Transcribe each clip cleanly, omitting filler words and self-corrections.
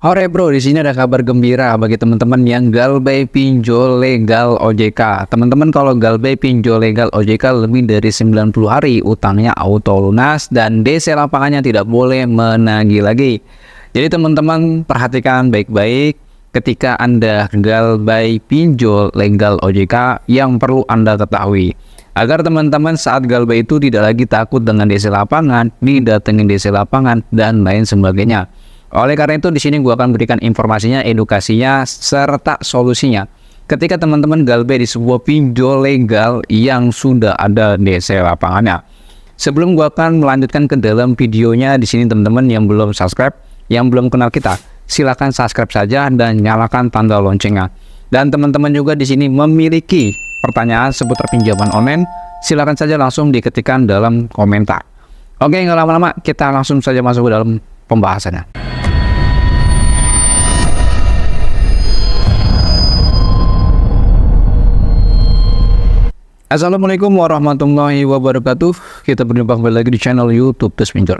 Hore bro, di sini ada kabar gembira bagi teman-teman yang galbay pinjol legal OJK. Teman-teman, kalau galbay pinjol legal OJK lebih dari 90 hari, utangnya auto lunas dan DC lapangannya tidak boleh menagih lagi. Jadi teman-teman perhatikan baik-baik ketika Anda galbay pinjol legal OJK yang perlu Anda ketahui. Agar teman-teman saat galbay itu tidak lagi takut dengan DC lapangan, didatengin DC lapangan, dan lain sebagainya. Oleh karena itu di sini gua akan berikan informasinya, edukasinya, serta solusinya. Ketika teman-teman galbay di sebuah pinjol legal yang sudah ada DC lapangannya. Sebelum gua akan melanjutkan ke dalam videonya, di sini teman-teman yang belum subscribe, yang belum kenal kita, silakan subscribe saja dan nyalakan tanda loncengnya. Dan teman-teman juga di sini memiliki pertanyaan seputar pinjaman online, silakan saja langsung diketikkan dalam komentar. Oke, nggak lama-lama, kita langsung saja masuk ke dalam pembahasannya. Assalamualaikum warahmatullahi wabarakatuh. Kita berjumpa kembali lagi di channel YouTube Tes Pinjol.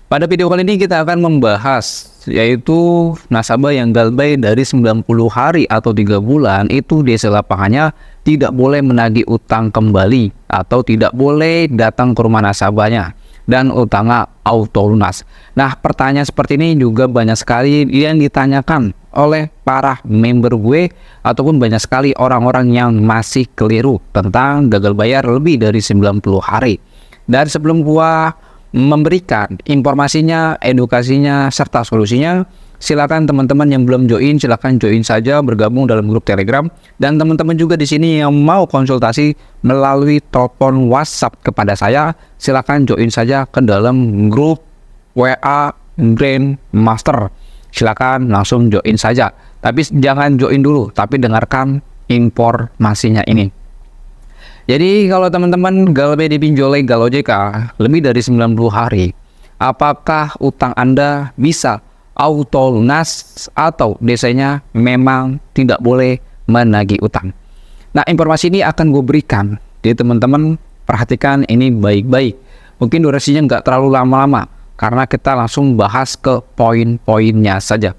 Pada video kali ini kita akan membahas yaitu nasabah yang galbay dari 90 hari atau 3 bulan itu DC lapangannya tidak boleh menagih utang kembali atau tidak boleh datang ke rumah nasabahnya dan utangnya auto lunas. Nah, pertanyaan seperti ini juga banyak sekali yang ditanyakan oleh para member gue ataupun banyak sekali orang-orang yang masih keliru tentang gagal bayar lebih dari 90 hari. Dan sebelum gua memberikan informasinya, edukasinya, serta solusinya, silakan teman-teman yang belum join, silakan join saja bergabung dalam grup Telegram. Dan teman-teman juga di sini yang mau konsultasi melalui telepon WhatsApp kepada saya, silakan join saja ke dalam grup WA Grandmaster. Silakan langsung join saja. Tapi jangan join dulu, tapi dengarkan informasinya ini. Jadi kalau teman-teman galbay di pinjol legal OJK lebih dari 90 hari, apakah utang Anda bisa auto lunas atau DC-nya memang tidak boleh menagih utang? Nah, informasi ini akan gue berikan. Jadi teman-teman perhatikan ini baik-baik. Mungkin durasinya nggak terlalu lama-lama, karena kita langsung bahas ke poin-poinnya saja.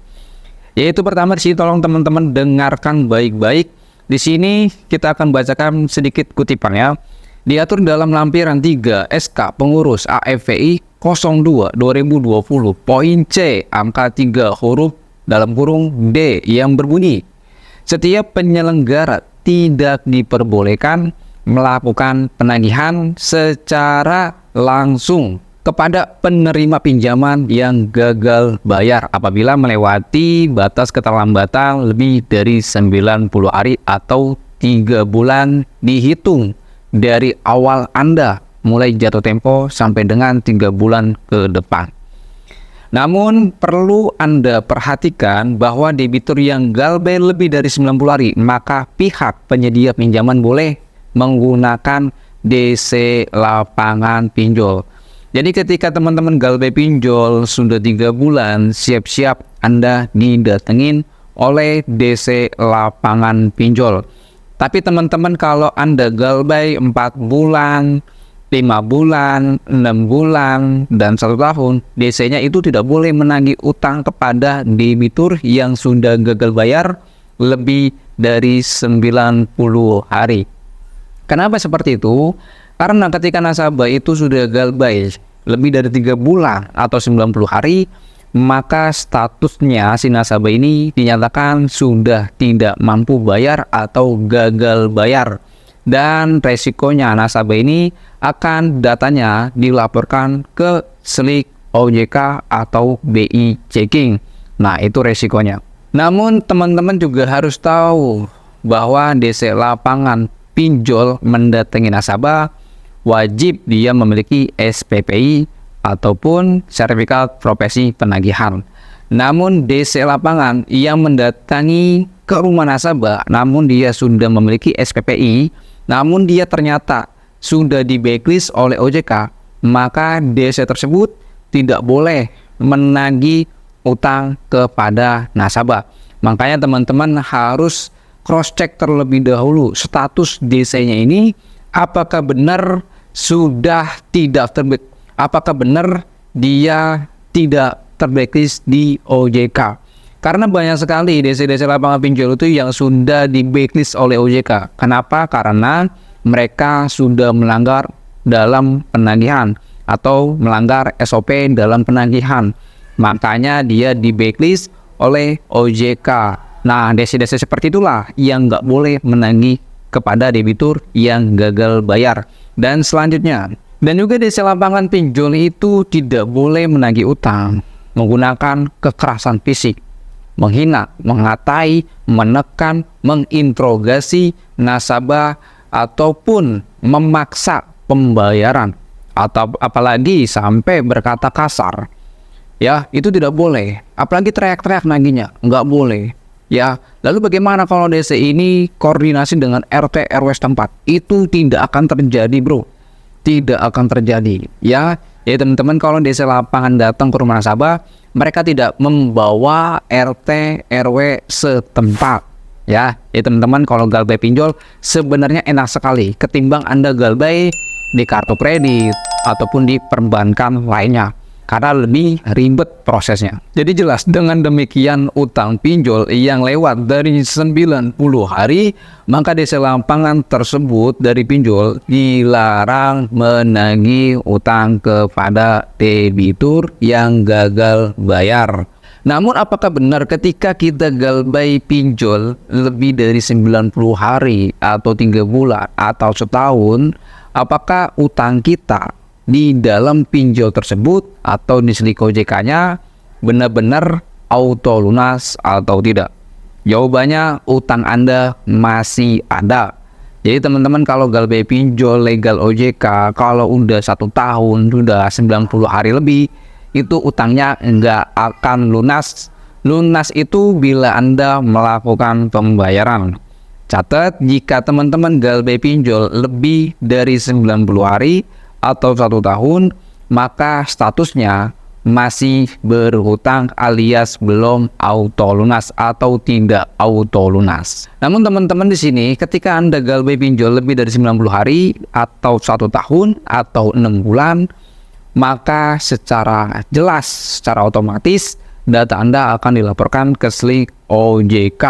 Yaitu pertama di sini tolong teman-teman dengarkan baik-baik. Di sini kita akan bacakan sedikit kutipannya. Diatur dalam lampiran 3 SK Pengurus AFVI 02 2020 poin C angka 3 huruf dalam kurung D yang berbunyi, setiap penyelenggara tidak diperbolehkan melakukan penagihan secara langsung kepada penerima pinjaman yang gagal bayar apabila melewati batas keterlambatan lebih dari 90 hari atau 3 bulan dihitung dari awal Anda mulai jatuh tempo sampai dengan 3 bulan ke depan. Namun perlu Anda perhatikan bahwa debitur yang galbay lebih dari 90 hari, maka pihak penyedia pinjaman boleh menggunakan DC lapangan pinjol. Jadi ketika teman-teman galbay pinjol sudah 3 bulan, siap-siap Anda didatengin oleh DC lapangan pinjol. Tapi teman-teman kalau Anda galbay 4 bulan, 5 bulan, 6 bulan, dan 1 tahun, DC-nya itu tidak boleh menagih utang kepada debitur yang sudah gagal bayar lebih dari 90 hari. Kenapa seperti itu? Karena ketika nasabah itu sudah galbay lebih dari 3 bulan atau 90 hari, maka statusnya si nasabah ini dinyatakan sudah tidak mampu bayar atau gagal bayar. Dan resikonya nasabah ini akan datanya dilaporkan ke Slik OJK atau BI Checking. Nah, itu resikonya. Namun teman-teman juga harus tahu bahwa DC lapangan pinjol mendatangi nasabah wajib dia memiliki SPPI ataupun sertifikat profesi penagihan. Namun DC lapangan yang mendatangi ke rumah nasabah namun dia sudah memiliki SPPI, namun dia ternyata sudah di blacklist oleh OJK, maka DC tersebut tidak boleh menagih utang kepada nasabah. Makanya teman-teman harus cross check terlebih dahulu status DC-nya ini, apakah benar sudah tidak terbit, apakah benar dia tidak terblacklist di OJK. Karena banyak sekali desa-desa lapangan pinjol itu yang sudah di blacklist oleh OJK. Kenapa? Karena mereka sudah melanggar dalam penagihan atau melanggar SOP dalam penagihan. Makanya dia di blacklist oleh OJK. Nah, desa-desa seperti itulah yang nggak boleh menagih kepada debitur yang gagal bayar. Dan selanjutnya, dan juga desa lapangan pinjol itu tidak boleh menagih utang menggunakan kekerasan fisik, menghina, mengatai, menekan, menginterogasi nasabah, ataupun memaksa pembayaran, atau apalagi sampai berkata kasar. Ya, itu tidak boleh. Apalagi teriak-teriak nagihnya, nggak boleh. Ya, lalu bagaimana kalau desa ini koordinasi dengan RT RW setempat? Itu tidak akan terjadi, bro. Tidak akan terjadi. Ya teman-teman, kalau desa lapangan datang ke rumah nasabah, mereka tidak membawa RT RW setempat. Ya teman-teman, kalau galbay pinjol sebenarnya enak sekali ketimbang Anda galbay di kartu kredit ataupun di perbankan lainnya, karena lebih ribet prosesnya. Jadi jelas dengan demikian utang pinjol yang lewat dari 90 hari, maka desa lapangan tersebut dari pinjol dilarang menagih utang kepada debitur yang gagal bayar. Namun apakah benar ketika kita galbay pinjol lebih dari 90 hari atau 3 bulan atau setahun, apakah utang kita di dalam pinjol tersebut atau di slik OJK-nya benar-benar auto lunas atau tidak? Jawabannya, utang Anda masih ada. Jadi teman-teman, kalau galbay pinjol legal OJK kalau udah 1 tahun, sudah 90 hari lebih, itu utangnya nggak akan lunas. Lunas itu bila Anda melakukan pembayaran. Catat, jika teman-teman galbay pinjol lebih dari 90 hari atau 1 tahun, maka statusnya masih berhutang alias belum auto lunas atau tidak auto lunas. Namun teman-teman di sini, ketika Anda galbay pinjol lebih dari 90 hari atau 1 tahun atau 6 bulan, maka secara jelas, secara otomatis data Anda akan dilaporkan ke slik OJK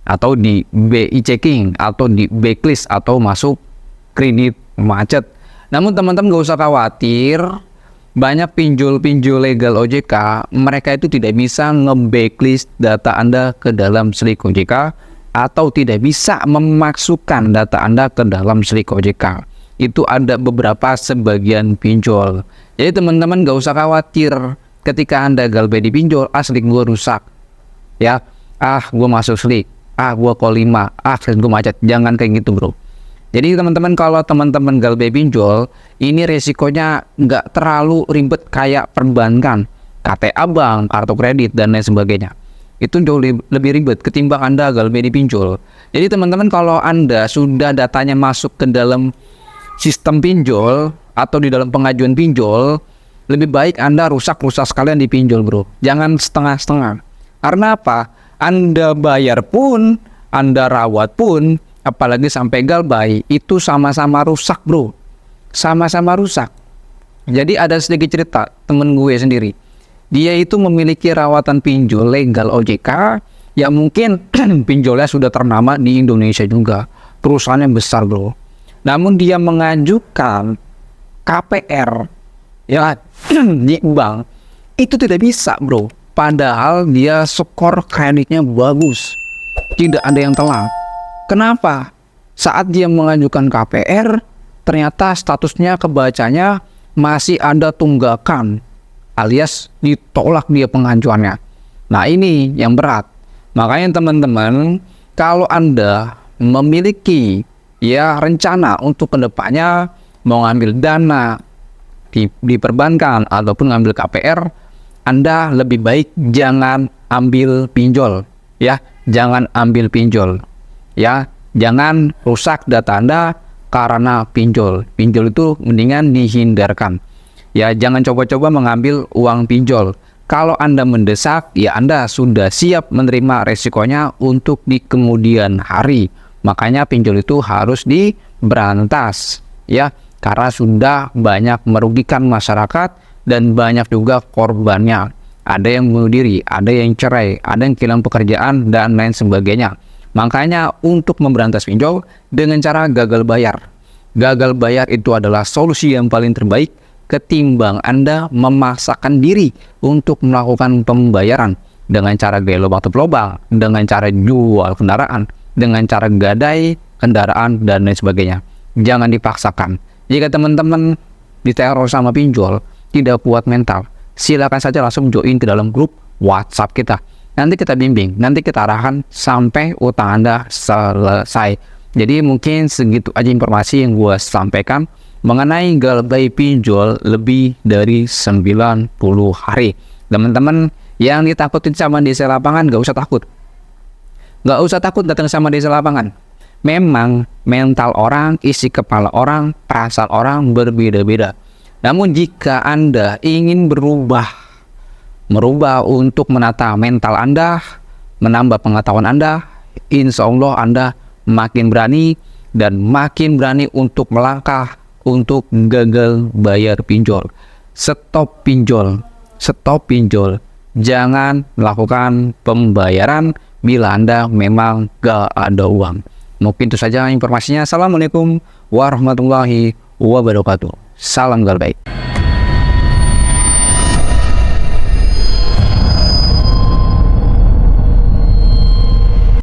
atau di BI checking atau di blacklist atau masuk kredit macet. Namun teman-teman gak usah khawatir, banyak pinjol-pinjol legal OJK mereka itu tidak bisa nge-blacklist data Anda ke dalam slik OJK atau tidak bisa memasukkan data Anda ke dalam slik OJK. Itu ada beberapa sebagian pinjol. Jadi teman-teman gak usah khawatir ketika Anda galbay di pinjol, slik gue rusak, ya, gue masuk slik, gue call 5, slik gue macet. Jangan kayak gitu, bro. Jadi teman-teman, kalau teman-teman galbay pinjol, ini resikonya nggak terlalu ribet kayak perbankan, KTA bank, kartu kredit, dan lain sebagainya. Itu jauh lebih ribet ketimbang Anda galbay di pinjol. Jadi teman-teman, kalau Anda sudah datanya masuk ke dalam sistem pinjol atau di dalam pengajuan pinjol, lebih baik Anda rusak sekalian di pinjol, bro. Jangan setengah-setengah. Karena apa? Anda bayar pun, Anda rawat pun, apalagi sampai galbay, itu sama-sama rusak, bro. Sama-sama rusak. Jadi ada sedikit cerita temen gue sendiri. Dia itu memiliki rawatan pinjol legal OJK yang mungkin pinjolnya sudah ternama di Indonesia juga. Perusahaannya besar, bro. Namun dia mengajukan KPR ya di bank, itu tidak bisa, bro. Padahal dia skor kreditnya bagus, tidak ada yang telat. Kenapa? Saat dia mengajukan KPR, ternyata statusnya kebacanya masih ada tunggakan, alias ditolak dia pengajuannya. Nah, ini yang berat. Makanya teman-teman, kalau Anda memiliki rencana untuk kedepannya mau ngambil dana di perbankan ataupun ngambil KPR, Anda lebih baik jangan ambil pinjol, ya. Jangan ambil pinjol, ya. Jangan rusak data Anda karena pinjol. Pinjol itu mendingan dihindarkan. Ya, jangan coba-coba mengambil uang pinjol. Kalau Anda mendesak, ya Anda sudah siap menerima resikonya untuk di kemudian hari. Makanya pinjol itu harus diberantas, ya, karena sudah banyak merugikan masyarakat dan banyak juga korbannya. ada yang bunuh diri, ada yang cerai, ada yang kehilangan pekerjaan, dan lain sebagainya. Makanya untuk memberantas pinjol dengan cara gagal bayar. Gagal bayar itu adalah solusi yang paling terbaik ketimbang Anda memaksakan diri untuk melakukan pembayaran dengan cara gaya lubang tutup lubang, dengan cara jual kendaraan, dengan cara gadai kendaraan, dan lain sebagainya. Jangan dipaksakan. Jika teman-teman diteror sama pinjol, tidak kuat mental, silakan saja langsung join ke dalam grup WhatsApp kita. Nanti kita bimbing, nanti kita arahkan sampai utang Anda selesai. Jadi mungkin segitu aja informasi yang gue sampaikan mengenai galbay pinjol lebih dari 90 hari. Teman-teman yang ditakutin sama desa lapangan, gak usah takut. Gak usah takut datang sama desa lapangan. Memang mental orang, isi kepala orang, perasaan orang berbeda-beda. Namun jika Anda ingin merubah untuk menata mental Anda, menambah pengetahuan Anda, insya Allah Anda makin berani dan makin berani untuk melangkah untuk gagal bayar pinjol. Stop pinjol, stop pinjol. Jangan melakukan pembayaran bila Anda memang gak ada uang. Mungkin itu saja informasinya. Assalamualaikum warahmatullahi wabarakatuh. Salam galbay.